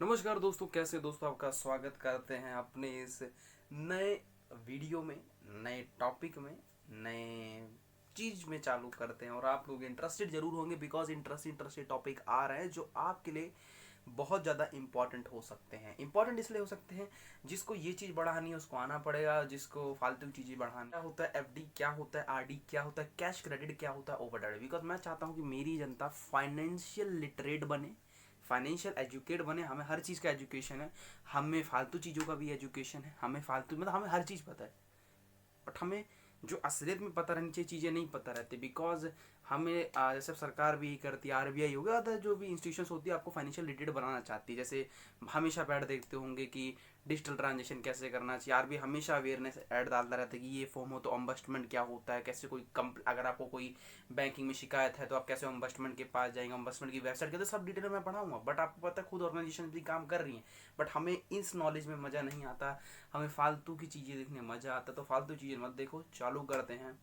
नमस्कार दोस्तों, कैसे दोस्तों आपका स्वागत करते हैं अपने इस नए वीडियो में, नए टॉपिक में, नए चीज में चालू करते हैं। और आप लोग इंटरेस्टेड जरूर होंगे बिकॉज इंटरेस्टेड टॉपिक आ रहे हैं जो आपके लिए बहुत ज़्यादा इंपॉर्टेंट हो सकते हैं। इंपॉर्टेंट इसलिए हो सकते हैं जिसको ये चीज़ बढ़ानी है उसको आना पड़ेगा, जिसको फालतू की चीज़ें बढ़ानी। क्या होता है एफडी, क्या होता है आरडी, क्या होता है कैश क्रेडिट, क्या होता है ओवरड्राफ्ट। बिकॉज मैं चाहता हूँ कि मेरी जनता फाइनेंशियल लिटरेट बने, फाइनेंशियल एजुकेट बने। हमें हर चीज़ का एजुकेशन है, हमें फालतू चीज़ों का भी एजुकेशन है, हमें फालतू मतलब हमें हर चीज़ पता है, बट हमें जो असलियत में पता रहनी चाहिए चीज़ें नहीं पता रहती। बिकॉज हमें जैसे सरकार भी करती है, आरबीआई हो गया, अदर जो भी इंस्टीट्यूशंस होती है आपको फाइनेंशियल लिटरेट बनाना चाहती है। जैसे हमेशा ऐड देखते होंगे कि डिजिटल ट्रांजेक्शन कैसे करना चाहिए, आरबीआई हमेशा अवेयरनेस ऐड डालता रहता है कि ये फॉर्म हो तो अम्बस्टमेंट क्या होता है, कैसे कोई अगर आपको कोई बैंकिंग में शिकायत है तो आप कैसे अम्बस्टमेंट के पास जाएंगे, अम्बस्टमेंट की वेबसाइट के, तो सब डिटेल में पढ़ाऊंगा। बट आपको पता है खुद ऑर्गेनाइजेशन भी काम कर रही है, बट हमें इस नॉलेज में मज़ा नहीं आता, हमें फालतू की चीज़ें देखने में मज़ा आता। तो फालतू चीज़ें मत देखो, चालू करते हैं।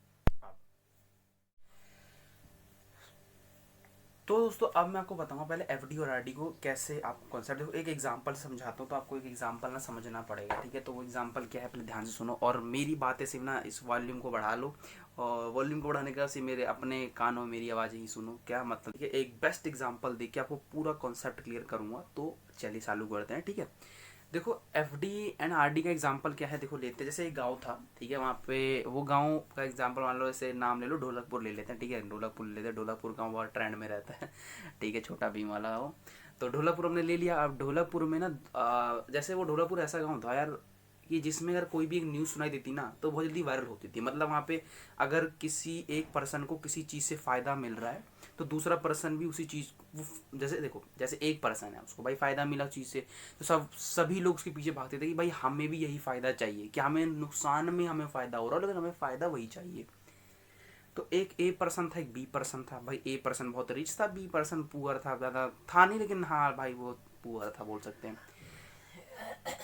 तो दोस्तों अब मैं आपको बताऊंगा पहले एफडी और आरडी को कैसे आप कॉन्सेप्ट देखो। एक एग्जांपल से समझाता हूँ, तो आपको एक एग्जांपल ना समझना पड़ेगा, ठीक है। तो वो एग्जांपल क्या है पहले ध्यान से सुनो, और मेरी बातें सिर्फ ना इस वॉल्यूम को बढ़ा लो, और वॉल्यूम को बढ़ाने का सिर्फ मेरे अपने कानों में मेरी आवाज़ ही सुनो। क्या मतलब, ठीक है। एक बेस्ट एग्जाम्पल दे के आपको पूरा कॉन्सेप्ट क्लियर करूँगा। तो चलिए चालू करते हैं, ठीक है। देखो एफडी एंड आरडी का एग्जांपल क्या है, देखो लेते हैं जैसे एक गांव था, ठीक है। वहाँ पे वो गांव का एग्जांपल मान लो, जैसे नाम ले लो ढोलकपुर ले लेते हैं, ठीक है। ढोलकपुर ले लेते हैं, ढोलकपुर गांव बहुत ट्रेंड में रहता है ठीक है, छोटा भीम वाला हो। तो ढोलकपुर हमने ले लिया। अब ढोलकपुर में ना जैसे वो ढोलकपुर ऐसा गाँव था यार कि जिसमें अगर कोई भी एक न्यूज़ सुनाई देती ना तो बहुत जल्दी वायरल होती थी। मतलब वहाँ पे अगर किसी एक पर्सन को किसी चीज़ से फ़ायदा मिल रहा है तो दूसरा पर्सन भी उसी चीज़ वो, जैसे देखो जैसे एक पर्सन है उसको भाई फ़ायदा मिला चीज़ से, तो सभी लोग उसके पीछे भागते थे कि भाई हमें भी यही फ़ायदा चाहिए, कि हमें नुकसान में हमें फ़ायदा हो रहा है लेकिन हमें फ़ायदा वही चाहिए। तो एक ए पर्सन था, एक बी पर्सन था। भाई ए पर्सन बहुत रिच था, बी पर्सन पुअर था, ज़्यादा था नहीं लेकिन हाँ भाई वो पुअर था बोल सकते हैं।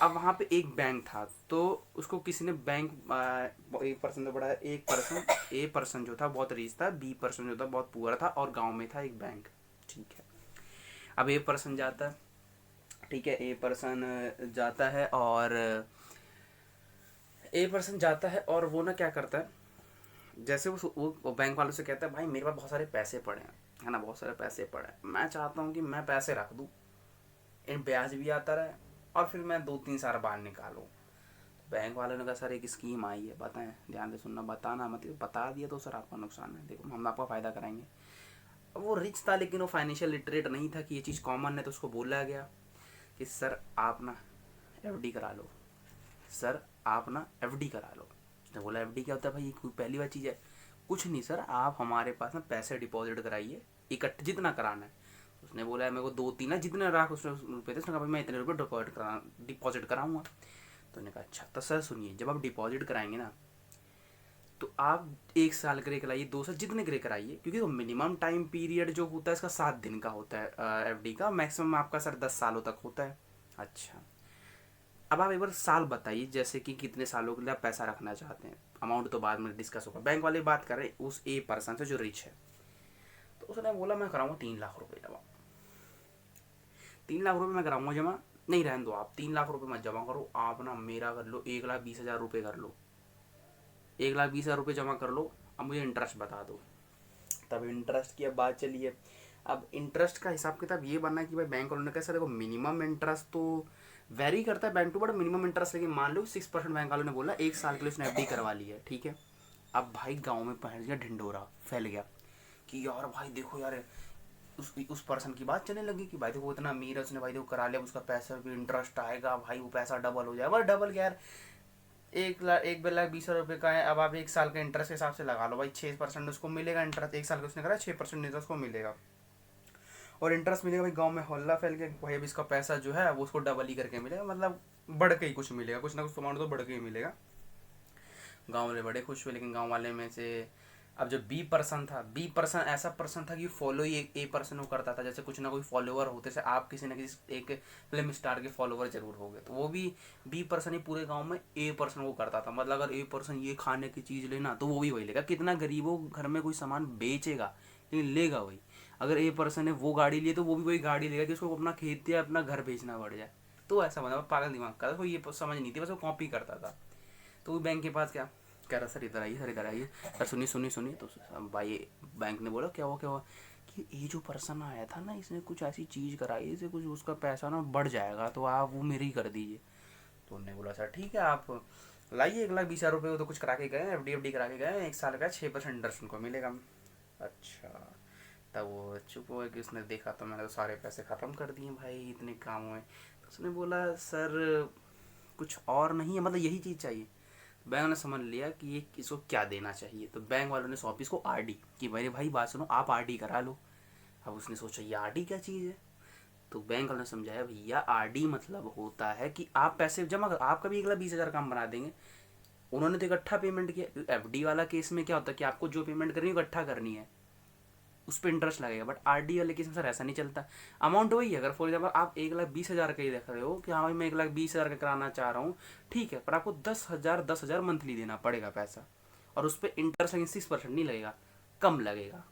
अब वहाँ पे एक बैंक था, तो उसको किसी ने बैंक, एक पर्सन तो बड़ा है, एक पर्सन ए पर्सन जो था बहुत रिच था, बी पर्सन जो था बहुत पुअर था, और गांव में था एक बैंक, ठीक है। अब ए पर्सन जाता है, ठीक है। ए पर्सन जाता है और वो ना क्या करता है, जैसे वो बैंक वालों से कहता है भाई मेरे पास बहुत सारे पैसे पड़े हैं, है ना, बहुत सारे पैसे पड़े हैं, मैं चाहता हूँ कि मैं पैसे रख दूँ, इन ब्याज भी आता रहे और फिर मैं 2-3 साल बाद निकालूँ। बैंक वालों ने कहा सर एक स्कीम आई है, बताएं, ध्यान से सुनना, बताना मतलब बता दिया तो सर आपका नुकसान है, देखो हम आपका फ़ायदा कराएंगे। अब वो रिच था लेकिन वो फाइनेंशियल लिटरेट नहीं था कि ये चीज़ कॉमन है, तो उसको बोला गया कि सर आप ना एफडी करा लो, सर आप ना एफडी करा लो। उसने बोला एफडी क्या होता है भाई, ये कोई पहली बार चीज़ है। कुछ नहीं सर, आप हमारे पास ना पैसे डिपॉजिट कराइए, इकट्ठे जितना कराना है। उसने बोला मेरे को 2-3 ना जितने राख उसने रुपये थे, उसने कहा भाई मैं इतने रुपये डिपॉजिट कराऊंगा। तो उन्होंने कहा अच्छा। तो सर सुनिए, जब आप डिपॉजिट कराएंगे ना तो आप 1 साल के लिए कराइए, 2 साल जितने के लिए कराइए, क्योंकि वो मिनिमम टाइम पीरियड जो होता है इसका 7 दिन का होता है एफडी का, मैक्सिमम आपका सर 10 सालों तक होता है। अच्छा, अब आप एक बार साल बताइए जैसे कि कितने सालों के लिए आप पैसा रखना चाहते हैं। अमाउंट तो बाद में डिस्कस होगा, बैंक वाले बात कर रहे हैं उस ए पर्सन से जो रिच है। तो उसने बोला मैं कराऊंगा 3 लाख रुपये जमा, 3 लाख रुपये मैं कराऊंगा जमा। नहीं रहने दो, आप 3 लाख रुपये मत जमा करो, आप ना मेरा कर लो 1,20,000 रुपये कर लो, 1,20,000 रुपये जमा कर लो, अब मुझे इंटरेस्ट बता दो। तब इंटरेस्ट की अब बात चली है। अब इंटरेस्ट का हिसाब किताब ये बनना है कि भाई बैंक वालों ने कहा सर देखो मिनिमम इंटरेस्ट तो वेरी करता है bank to, but minimum interest लेकिन मान लो 6% बैंक वालों ने बोला 1 साल के लिए उसने एफडी करवा ली है, ठीक है। अब भाई गांव में पहुंच गया, ढिंडोरा फैल गया कि यार भाई देखो यार, उस पर्सन की बात चलने लगी कि भाई देखो इतना अमीर है, उसने भाई देखो करा लिया, उसका पैसा भी इंटरेस्ट आएगा, भाई वो पैसा डबल हो जाएगा। डबल क्या यार, 1,20,000 रुपये का है। अब आप 1 साल के इंटरेस्ट के हिसाब से लगा लो भाई, 6% उसको मिलेगा इंटरेस्ट, 1 साल का उसने करा 6% इंटरेस्ट को मिलेगा, और इंटरेस्ट मिलेगा भाई। गांव में हल्ला फैल गया भाई अब इसका पैसा जो है वो उसको डबल ही करके मिलेगा, मतलब बढ़ के ही कुछ मिलेगा, कुछ ना कुछ अमाउंट तो बढ़ के ही मिलेगा। गांव वाले बड़े खुश हुए, लेकिन गांव वाले में से अब जो बी पर्सन था, बी पर्सन ऐसा पर्सन था कि फॉलो ही ए पर्सन को करता था, जैसे कुछ ना कोई फॉलोवर होते से आप किसी ना किसी एक फिल्म स्टार के फॉलोवर जरूर हो गए, तो वो भी बी पर्सन ही पूरे गांव में ए पर्सन को करता था। मतलब अगर ए पर्सन ये खाने की चीज़ लेना तो वो भी वही लेगा, कितना गरीब हो घर में कोई सामान बेचेगा लेकिन लेगा वही। अगर ए पर्सन है वो गाड़ी लिए तो वो भी वही गाड़ी लेगा कि उसको अपना खेत या अपना घर बेचना पड़ जाए। तो ऐसा बंदा पागल दिमाग का था, तो ये समझ नहीं थी, बस वो कॉपी करता था। तो वो बैंक के पास क्या कह रहा, सर इधर आइए, सर इधर आइए, सर सुनिए सुनिए सुनिए। तो भाई बैंक ने बोला क्या हुआ क्या हुआ, कि ये जो पर्सन आया था ना इसने कुछ ऐसी चीज़ कराई इससे कुछ उसका पैसा ना बढ़ जाएगा, तो आप वो मेरी कर दीजिए। तो उन्होंने बोला सर ठीक है, आप लाइए 1,20,000 रुपये, वो तो कुछ करा के गए, एफ डी करा के गए, 1 साल का 6% इंटरेस्ट उनको मिलेगा। अच्छा, तब वो चुप हो कि उसने देखा तो मैंने तो सारे पैसे ख़त्म कर दिए भाई इतने काम हुए। तो उसने बोला सर कुछ और नहीं है, मतलब यही चीज़ चाहिए। बैंक ने समझ लिया कि ये इसको क्या देना चाहिए, तो बैंक वालों ने सौंपी इसको आरडी, कि मेरे भाई बात सुनो आप आरडी करा लो। अब उसने सोचा ये आरडी क्या चीज़ है, तो बैंक वालों ने समझाया भैया आरडी मतलब होता है कि आप पैसे जमा कर, आप कभी 1,20,000 काम बना देंगे। उन्होंने तो इकट्ठा पेमेंट किया, एफडी वाला केस में क्या होता है कि आपको जो पेमेंट करनी है इकट्ठा करनी है, उस पर इंटरेस्ट लगेगा। बट आरडी वाले केस में सर ऐसा नहीं चलता, अमाउंट वही है। अगर फॉर एग्जाम्पल आप 1,20,000 का ही देख रहे हो कि हाँ भाई मैं 1,20,000 का कराना चाह रहा हूँ, ठीक है, पर आपको 10,000 मंथली देना पड़ेगा पैसा, और उस पर इंटरेस्ट 6% नहीं लगेगा, कम लगेगा।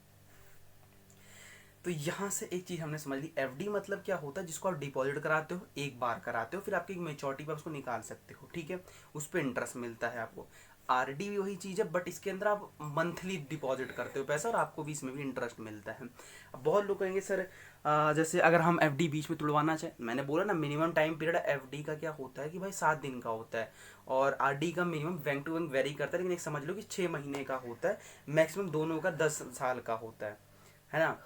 तो यहाँ से एक चीज़ हमने समझ ली, एफडी मतलब क्या होता है, जिसको आप डिपॉजिट कराते हो, एक बार कराते हो, फिर आपकी मेचोरिटी पर उसको निकाल सकते हो, ठीक है, उस पर इंटरेस्ट मिलता है आपको। आरडी भी वही चीज़ है, बट इसके अंदर आप मंथली डिपॉजिट करते हो पैसा, और आपको भी इसमें भी इंटरेस्ट मिलता है। अब बहुत लोग कहेंगे सर जैसे अगर हम एफडी बीच में तुड़वाना चाहें, मैंने बोला ना मिनिमम टाइम पीरियड एफडी का क्या होता है कि भाई 7 दिन का होता है, और आरडी का minimum bank to bank vary करता है, लेकिन एक समझ लो कि 6 महीने का होता है, मैक्सिमम दोनों का 10 साल का होता है ना।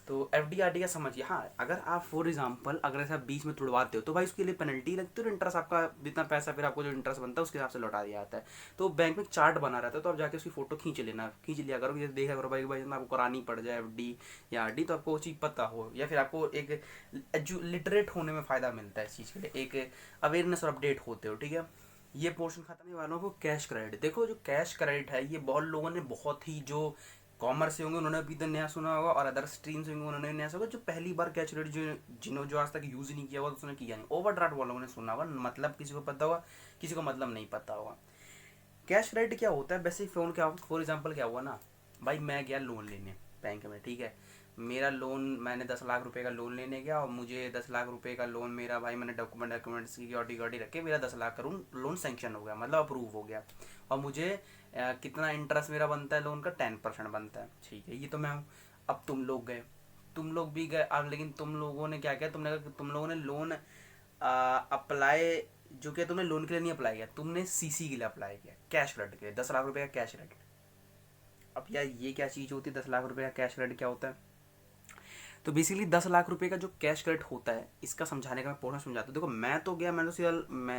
तो एफ डी आर डी का समझिए, हाँ अगर आप फॉर एग्जाम्पल अगर ऐसा बीच में तुड़वाते हो तो भाई उसके लिए पेनल्टी लगती है, और इंटरेस्ट आपका जितना पैसा फिर आपको जो इंटरेस्ट बनता है उसके हिसाब से लौटा दिया जाता है। तो बैंक में चार्ट बना रहता है, तो आप जाके उसकी फोटो खींच लिया करो, जैसे देखा करो भाई आपको करानी पड़ जाए एफ डी या आर डी, तो आपको वो चीज़ पता हो, या फिर आपको एक लिटरेट होने में फ़ायदा मिलता है इस चीज़ के लिए, एक अवेयरनेस और अपडेट होते हो, ठीक है। ये पोर्शन खत्म वालों को कैश क्रेडिट, देखो जो कैश क्रेडिट है ये बहुत लोगों ने, बहुत ही जो कॉमर्स से होंगे उन्होंने अभी तो नया सुना होगा, और अदर स्ट्रीम से होंगे उन्होंने नया सुना होगा, जो पहली बार कैश क्रेडिट जिन्होंने जो आज तक यूज़ नहीं किया हुआ तो उसने किया नहीं। ओवरड्राफ्ट वालों ने सुना होगा, मतलब किसी को पता होगा, किसी को मतलब नहीं पता होगा। कैश क्रेडिट क्या होता है बेसिक फोन क्या, फॉर एग्जाम्पल क्या हुआ ना, भाई मैं गया लोन लेने बैंक में, ठीक है, मेरा लोन, मैंने 10 लाख रुपए का लोन लेने गया, और मुझे 10 लाख रुपए का लोन मेरा भाई मैंने डॉक्यूमेंट्स की सिक्योरिटी रख के मेरा 10 लाख का लोन सेंक्शन हो गया, मतलब अप्रूव हो गया, और मुझे कितना इंटरेस्ट मेरा बनता है लोन का, 10% बनता है, ठीक है, ये तो मैं हूँ। अब तुम लोग गए, तुम लोग भी गए, अब लेकिन तुम लोगों ने क्या किया, तुम लोगों ने लोन अप्लाई, जो कि तुमने लोन के लिए नहीं अप्लाई किया, तुमने सीसी के लिए अप्लाई किया, कैश क्रेडिट के लिए, 10 लाख रुपए का कैश क्रेडिट। अब यार ये क्या चीज़ होती है, 10 लाख रुपए का कैश क्रेडिट क्या होता है। तो बेसिकली 10 लाख रुपए का जो कैश क्रेडिट होता है, इसका समझाने का मैं पोर्शन समझाता हूँ। देखो मैं तो गया, मैंने तो सीधा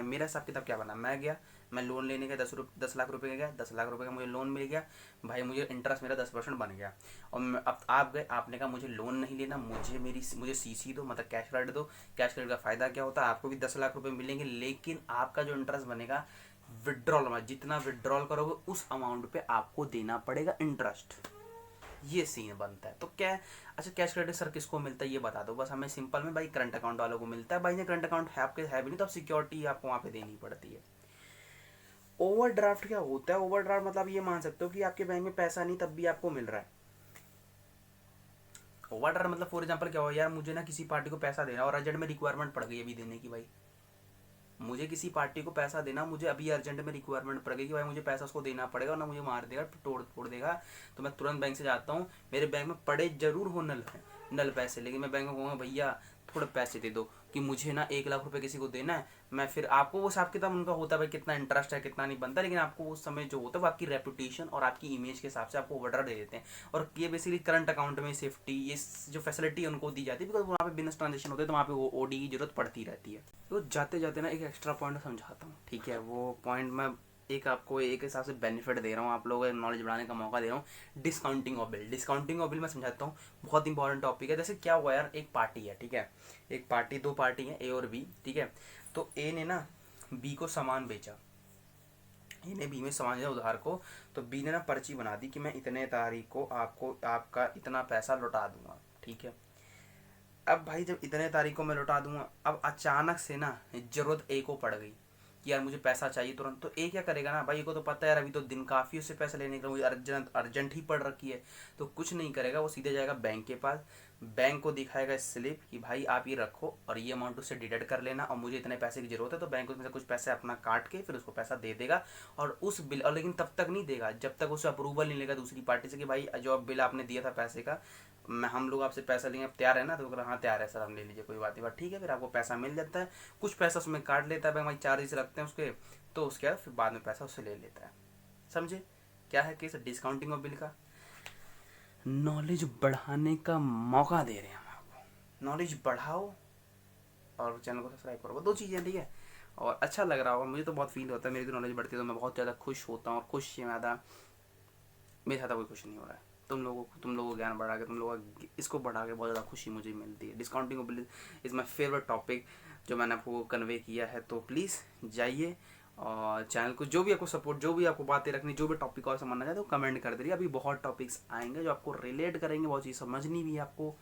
मेरा हिसाब किताब क्या बना, मैं गया, मैं लोन लेने गया, 10 लाख रुपए का गया, 10 लाख रुपए का मुझे लोन मिल गया, भाई मुझे इंटरेस्ट मेरा 10% बन गया। और अब आप गए, आपने कहा मुझे लोन नहीं लेना, मुझे सीसी दो, मतलब कैश क्रेडिट दो। कैश क्रेडिट का फ़ायदा क्या होता है, आपको भी 10 लाख रुपए मिलेंगे, लेकिन आपका जो इंटरेस्ट बनेगा विड्रॉल में, जितना विड्रॉल करोगे उस अमाउंट पे आपको देना पड़ेगा इंटरेस्ट, ये सीन बनता है। तो क्या है, अच्छा कैश क्रेडिट सर किसको मिलता है ये बता दो बस हमें सिंपल में, भाई करंट अकाउंट वालों को मिलता है, भाई ने करंट अकाउंट है आपके है भी नहीं तो आप सिक्योरिटी आपको वहाँ पे देनी पड़ती है। ओवरड्राफ्ट क्या होता है, ओवरड्राफ्ट मतलब ये मान सकते हो कि आपके बैंक में पैसा नहीं तब भी आपको मिल रहा है। ओवरड्राफ्ट मतलब फॉर एग्जाम्पल क्या हो, यार मुझे ना किसी पार्टी को पैसा देना और अर्जेंट में रिक्वायरमेंट पड़ गई अभी देने की, भाई मुझे किसी पार्टी को पैसा देना, मुझे अभी अर्जेंट में रिक्वायरमेंट पड़ गई कि भाई मुझे पैसा उसको देना पड़ेगा, ना मुझे मार देगा तोड़ फोड़ देगा, तो मैं तुरंत बैंक से जाता हूँ, मेरे बैंक में पड़े जरूर हो नल पैसे, लेकिन मैं बैंक में कहूँगा भैया थोड़े पैसे दे दो कि मुझे ना 1 लाख रुपए किसी को देना है, मैं फिर आपको वो हिसाब किताब उनका होता है भाई कितना इंटरेस्ट है कितना नहीं बनता, लेकिन आपको उस समय जो होता है वो आपकी रेपुटेशन और आपकी इमेज के हिसाब से आपको ओवरड्राफ्ट दे देते हैं। और ये बेसिकली करंट अकाउंट में सेफ्टी, ये जो फैसिलिटी उनको दी जाती है, बिकॉज वहाँ पे बिजनेस ट्रांजेक्शन होते हैं, तो वहाँ पे ओडी की जरूरत पड़ती रहती है। तो जाते जाते ना एक एक्स्ट्रा पॉइंट समझाता हूँ, ठीक है, वो पॉइंट मैं एक आपको एक हिसाब से बेनिफिट दे रहा हूँ, आप लोगों को नॉलेज बढ़ाने का मौका दे रहा हूँ। Discounting of bill, discounting of bill मैं समझाता हूँ, बहुत इंपॉर्टेंट टॉपिक है। जैसे क्या हुआ यार, एक पार्टी है, ठीक है, एक पार्टी, दो पार्टी है, ए और बी, ठीक है, तो ए ने ना बी को सामान बेचा, ए ने बी में सामान दिया उधार को, तो बी ने ना पर्ची बना दी कि मैं इतने तारीख को आपको आपका इतना पैसा लौटा दूंगा, ठीक है। अब भाई जब इतने तारीख को मैं लौटा दूंगा, अब अचानक से ना जरूरत ए को पड़ गई कि यार मुझे पैसा चाहिए तुरंत, तो ए क्या करेगा ना, भाई को तो पता है यार अभी तो दिन काफ़ी उससे पैसे लेने का, मुझे अर्जेंट ही पड़ रखी है, तो कुछ नहीं करेगा, वो सीधे जाएगा बैंक के पास, बैंक को दिखाएगा स्लिप कि भाई आप ये रखो और ये अमाउंट उससे डिडक्ट कर लेना और मुझे इतने पैसे की ज़रूरत है, तो बैंक उसमें से कुछ पैसे अपना काट के फिर उसको पैसा दे देगा। और उस बिल, और लेकिन तब तक नहीं देगा जब तक उसे अप्रूवल नहीं लेगा दूसरी पार्टी से कि भाई जो बिल आपने दिया था पैसे का, मैं हम लोग आपसे पैसा लेंगे, आप तैयार है ना? तो बोला हाँ तैयार है सर, हम ले लीजिए, कोई बात नहीं। बात ठीक है, फिर आपको पैसा मिल जाता है। कुछ पैसा उसमें काट लेता है बैंक, भाई चार्जेस लगते हैं उसके, तो उसके बाद फिर बाद में पैसा उससे ले लेता है। समझे क्या है केस डिस्काउंटिंग ऑफ बिल का? नॉलेज बढ़ाने का मौका दे रहे हैं हम आपको। नॉलेज बढ़ाओ और चैनल को सब्सक्राइब करो, दो चीज़ें, ठीक है? और अच्छा लग रहा होगा, मुझे तो बहुत फील होता है, मेरी तो नॉलेज बढ़ती है तो मैं बहुत ज़्यादा खुश होता हूँ। और खुश से ज़्यादा मेरे साथ कोई खुश नहीं हो रहा है। तुम लोगों को ज्ञान बढ़ा के, तुम लोगों का इसको बढ़ा के बहुत ज़्यादा खुशी मुझे मिलती है। Discounting of bill is my favourite topic जो मैंने आपको कन्वे किया है। तो प्लीज़ जाइए और चैनल को, जो भी आपको सपोर्ट, जो भी आपको बातें रखनी, जो भी टॉपिक और समझना चाहते हो कमेंट कर दीजिए। अभी बहुत टॉपिक्स आएंगे जो आपको रिलेट करेंगे, बहुत चीज़ समझनी भी है आपको।